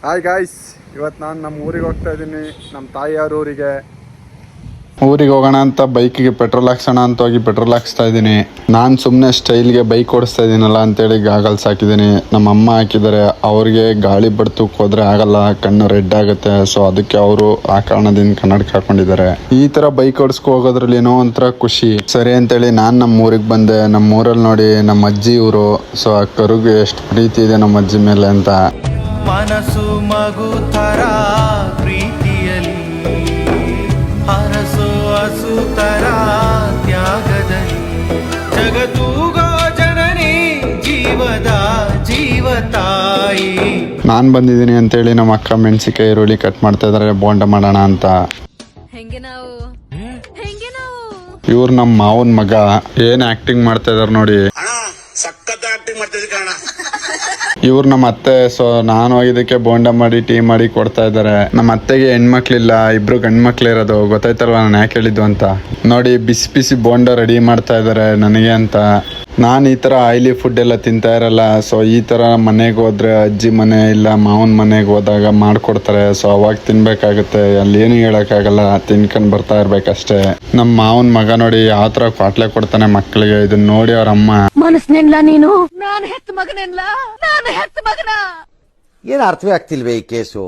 Hi guys, ಇವತ್ತು ನಾನು ನಮ್ಮ ಊರಿಗೆ ಹೋಗ್ತಾ ಇದ್ದೀನಿ, ನಮ್ಮ ತಾಯಿಯವ್ರ ಊರಿಗೆ ಹೋಗೋಣ ಅಂತ ಬೈಕಿಗೆ ಪೆಟ್ರೋಲ್ ಹಾಕ್ಸೋಣ ಅಂತ ಹೋಗಿ ಪೆಟ್ರೋಲ್ ಹಾಕ್ಸ್ತಾ ಇದ್ದೀನಿ. ನಾನು ಸುಮ್ಮನೆ ಸ್ಟೈಲ್ಗೆ ಬೈಕ್ ಓಡಿಸ್ತಾ ಇದ್ದೀನಲ್ಲ ಅಂತೇಳಿ ಗಾಗಲ್ಸ್ ಹಾಕಿದ್ದೀನಿ. ನಮ್ಮ ಅಮ್ಮ ಹಾಕಿದ್ದಾರೆ. ಅವ್ರಿಗೆ ಗಾಳಿ ಬಡ್ತಕ್ಕೆ ಹೋದ್ರೆ ಆಗಲ್ಲ, ಕಣ್ಣು ರೆಡ್ ಆಗುತ್ತೆ. ಸೊ ಅದಕ್ಕೆ ಅವರು ಆ ಕಾರಣದಿಂದ ಕನ್ನಡಕ ಹಾಕೊಂಡಿದ್ದಾರೆ. ಈ ಥರ ಬೈಕ್ ಓಡಿಸ್ಕೊ ಹೋಗೋದ್ರಲ್ಲಿ ಏನೋ ಒಂಥರ ಖುಷಿ. ಸರಿ ಅಂತೇಳಿ ನಾನು ನಮ್ಮ ಊರಿಗೆ ಬಂದೆ. ನಮ್ಮ ಊರಲ್ಲಿ ನೋಡಿ ನಮ್ಮ ಅಜ್ಜಿ ಊರು. ಸೊ ಆ ಕರುಗೆ ಎಷ್ಟು ಪ್ರೀತಿ ಇದೆ ನಮ್ಮ ಅಜ್ಜಿ ಮೇಲೆ ಅಂತ. ಮನಸ್ಸು ಮಗು ತರ ಪ್ರೀತಿಯಲಿ ಹರಸು ಹಸು ತರ ತ್ಯಾಗದಲ್ಲಿ ಜಗತ್ತೂಗೋ ಜನನಿ ಜೀವದ ಜೀವತಾಯಿ. ನಾನು ಬಂದಿದ್ದೀನಿ ಅಂತೇಳಿ ನಮ್ಮ ಅಕ್ಕ ಮೆಣಸಿಕಾಯಿ ಈರುಳ್ಳಿ ಕಟ್ ಮಾಡ್ತಾ ಇದಾರೆ, ಬೋಂಡ ಮಾಡೋಣ ಅಂತ. ಇವ್ರು ನಮ್ಮ ಮಾವನ್ ಮಗ. ಏನ್ ಆಕ್ಟಿಂಗ್ ಮಾಡ್ತಾ ಇದಾರೆ ನೋಡಿ. ಇವ್ರು ನಮ್ಮ ಅತ್ತೆ. ಸೊ ನಾನು ಹೋಗಿದ್ದಕ್ಕೆ ಬೋಂಡ ಮಾಡಿ ಟೀ ಮಾಡಿ ಕೊಡ್ತಾ ಇದ್ದಾರೆ. ನಮ್ಮ ಅತ್ತೆಗೆ ಹೆಣ್ಮಕ್ಳಿಲ್ಲ, ಇಬ್ರು ಗಂಡ್ಮಕ್ಳು ಇರೋದು. ಗೊತ್ತಾಯ್ತಲ್ವ ನಾನು ಯಾಕೆ ಹೇಳಿದ್ದು ಅಂತ. ನೋಡಿ ಬಿಸಿ ಬಿಸಿ ಬೋಂಡ ರೆಡಿ ಮಾಡ್ತಾ ಇದ್ದಾರೆ ನನಗೆ ಅಂತ. ನಾನು ಈ ಥರ ಆಯಿಲಿ ಫುಡ್ ಎಲ್ಲ ತಿಂತಾ ಇರಲ್ಲ. ಸೊ ಈ ಥರ ಮನೆಗೆ ಹೋದ್ರೆ ಅಜ್ಜಿ ಮನೆ ಇಲ್ಲ ಮಾವನ ಮನೆಗೆ ಹೋದಾಗ ಮಾಡಿಕೊಡ್ತಾರೆ. ಸೊ ಅವಾಗ ತಿನ್ಬೇಕಾಗುತ್ತೆ. ಅಲ್ಲಿ ಏನು ಹೇಳೋಕ್ಕಾಗಲ್ಲ, ತಿನ್ಕೊಂಡು ಬರ್ತಾ ಇರ್ಬೇಕಷ್ಟೇ. ನಮ್ಮ ಮಾವನ ಮಗ ನೋಡಿ ಯಾವ ಥರ ಕ್ವಾಟ್ಲೆ ಕೊಡ್ತಾನೆ ಮಕ್ಕಳಿಗೆ. ಇದನ್ನ ನೋಡಿ ಅವ್ರ ಅಮ್ಮ, ಮನಸ್ನೆಲ್ಲ ನೀನು ನಾನು ಹೆತ್ತ ಮಗನೆಲ್ಲ ನಾನು ಹೆತ್ತ ಮಗನ. ಏನು ಅರ್ಥವೇ ಆಗ್ತಿಲ್ವೇ ಈ ಕೇಸು?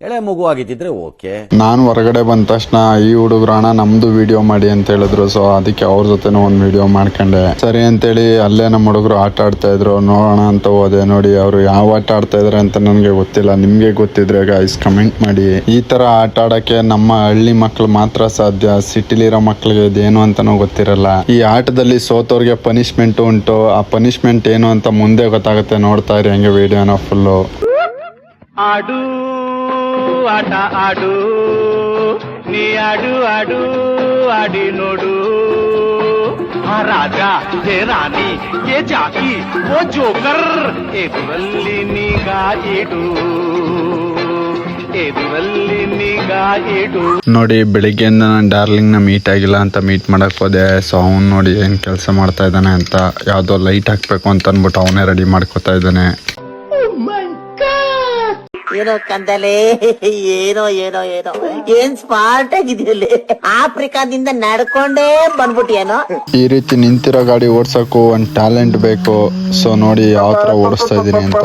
ಎಳೆ ಮಗು ಆಗಿದ್ದಿದ್ರೆ ಓಕೆ. ನಾನು ಹೊರಗಡೆ ಬಂದ ತಕ್ಷಣ ಈ ಹುಡುಗರಣ ನಮ್ದು ವಿಡಿಯೋ ಮಾಡಿ ಅಂತ ಹೇಳಿದ್ರು. ಸೊ ಅದಕ್ಕೆ ಅವ್ರ ಜೊತೆನೂ ಒಂದು ವಿಡಿಯೋ ಮಾಡ್ಕೊಂಡೆ. ಸರಿ ಅಂತೇಳಿ ಅಲ್ಲೇ ನಮ್ಮ ಹುಡುಗರು ಆಟ ಆಡ್ತಾ ಇದ್ರು, ನೋಡೋಣ ಅಂತ ಹೋದೆ. ನೋಡಿ ಅವರು ಯಾವ ಆಟ ಆಡ್ತಾ ಇದಾರೆ ಅಂತ ನನಗೆ ಗೊತ್ತಿಲ್ಲ. ನಿಮ್ಗೆ ಗೊತ್ತಿದ್ರೆ ಗೈಸ್ ಕಮೆಂಟ್ ಮಾಡಿ. ಈ ತರ ಆಟ ಆಡಕ್ಕೆ ನಮ್ಮ ಹಳ್ಳಿ ಮಕ್ಳು ಮಾತ್ರ ಸಾಧ್ಯ. ಸಿಟಿಲಿರೋ ಮಕ್ಳಿಗೆ ಇದೇನು ಅಂತಾನೂ ಗೊತ್ತಿರಲ್ಲ. ಈ ಆಟದಲ್ಲಿ ಸೋತವ್ರಿಗೆ ಪನಿಷ್ಮೆಂಟ್ ಉಂಟು. ಆ ಪನಿಷ್ಮೆಂಟ್ ಏನು ಅಂತ ಮುಂದೆ ಗೊತ್ತಾಗುತ್ತೆ. ನೋಡ್ತಾ ಇರಿ ಹಂಗೆ ವಿಡಿಯೋನ ಫುಲ್ಲು. ಆಡು ಆಟ ಆಡು, ನೀ ಆಡು ಆಡು ಆಡಿ ನೋಡು. ಆ ರಾಜ ಏ ರಾಣಿ ಏ ಜಾಕಿ ಓ ಜೋಕರ್, ಎದುರಲ್ಲಿ ನಿಗಾ ಇಡು, ಎದುರಲ್ಲಿ ನಿಗಾ ಇಡು. ನೋಡಿ ಬೆಳಿಗ್ಗೆಯಿಂದ ನಾನು ಡಾರ್ಲಿಂಗ್ನ ಮೀಟ್ ಆಗಿಲ್ಲ ಅಂತ ಮೀಟ್ ಮಾಡಕ್ ಹೋದೆ. ಸೊ ಅವ್ನು ನೋಡಿ ಏನ್ ಕೆಲಸ ಮಾಡ್ತಾ ಇದ್ದಾನೆ ಅಂತ. ಯಾವ್ದೋ ಲೈಟ್ ಹಾಕ್ಬೇಕು ಅಂತ ಅನ್ಬಿಟ್ಟು ಅವನೇ ರೆಡಿ ಮಾಡ್ಕೋತಾ ಇದ್ದಾನೆ. ಏನೋ ಕಂದಲೆ, ಏನೋ ಏನೋ ಏನೋ ಏನ್ ಸ್ಮಾರ್ಟ್ ಆಗಿದೆಯಲ್ಲಿ. ಆಫ್ರಿಕಾದಿಂದ ನಡ್ಕೊಂಡೇ ಬಂದ್ಬಿಟ್ಟಿಯೇನೋ. ಈ ರೀತಿ ನಿಂತಿರೋ ಗಾಡಿ ಓಡ್ಸಕ್ಕೂ ಒಂದ್ ಟ್ಯಾಲೆಂಟ್ ಬೇಕು. ಸೊ ನೋಡಿ ಯಾವ ತರ ಓಡಿಸ್ತಾ ಇದೀನಿ ಅಂತ.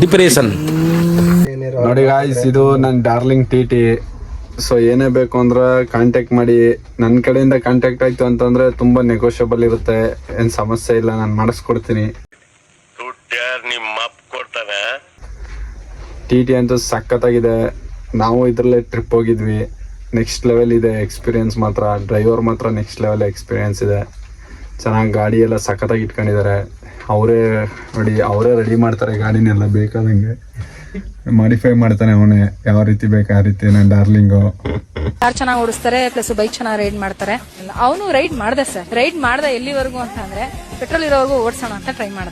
ಡಿಪ್ರೆಷನ್ ನೋಡಿ ಗಾಯ್ಸ್, ಇದು ನನ್ನ ಡಾರ್ಲಿಂಗ್ ಟಿ. ಸೊ ಏನೇ ಬೇಕು ಅಂದ್ರೆ ಕಾಂಟ್ಯಾಕ್ಟ್ ಮಾಡಿ. ನನ್ನ ಕಡೆಯಿಂದ ಕಾಂಟ್ಯಾಕ್ಟ್ ಆಯ್ತು ಅಂತಂದ್ರೆ ತುಂಬಾ ನೆಗೋಷಿಯಬಲ್ ಇರುತ್ತೆ, ಏನ್ ಸಮಸ್ಯೆ ಇಲ್ಲ, ನಾನು ಮಾಡಿಸ್ಕೊಡ್ತೀನಿ. ಟಿ ಅಂತೂ ಸಖತ್ತಾಗಿದೆ. ನಾವು ಇದರಲ್ಲೇ ಟ್ರಿಪ್ ಹೋಗಿದ್ವಿ. ನೆಕ್ಸ್ಟ್ ಲೆವೆಲ್ ಇದೆ ಎಕ್ಸ್ಪೀರಿಯನ್ಸ್ ಮಾತ್ರ. ಡ್ರೈವರ್ ಮಾತ್ರ ನೆಕ್ಸ್ಟ್ ಲೆವೆಲ್ ಎಕ್ಸ್ಪೀರಿಯನ್ಸ್ ಇದೆ. ಚೆನ್ನಾಗಿ ಗಾಡಿ ಎಲ್ಲ ಸಖತ್ತಾಗಿ ಇಟ್ಕೊಂಡಿದ್ದಾರೆ. ಅವರೇ ನೋಡಿ, ಅವರೇ ರೆಡಿ ಮಾಡ್ತಾರೆ ಗಾಡಿನೆಲ್ಲ ಬೇಕಾದಂಗೆ. ಮಾಡಿಫೈ ಮಾಡ್ತಾನೆ ಅವನೇ, ಯಾವ ರೀತಿ ಬೇಕು ಆ ರೀತಿ. ನನ್ನ ಡಾರ್ಲಿಂಗು ಕಾರ್ ಚೆನ್ನಾಗಿ ಓಡಿಸ್ತಾರೆ, ಪ್ಲಸ್ ಬೈಕ್ ಚೆನ್ನಾಗಿ ರೈಡ್ ಮಾಡ್ತಾರೆ. ಅವನು ರೈಡ್ ಮಾಡ್ದೆ ಸರ್. ರೈಡ್ ಮಾಡ್ದೆ ಎಲ್ಲಿವರೆಗೂ ಅಂತ ಅಂದ್ರೆ ಪೆಟ್ರೋಲ್ ಇರೋವರೆಗೂ ಓಡಿಸೋಣ ಅಂತ ಟ್ರೈ ಮಾಡ್ದೆ.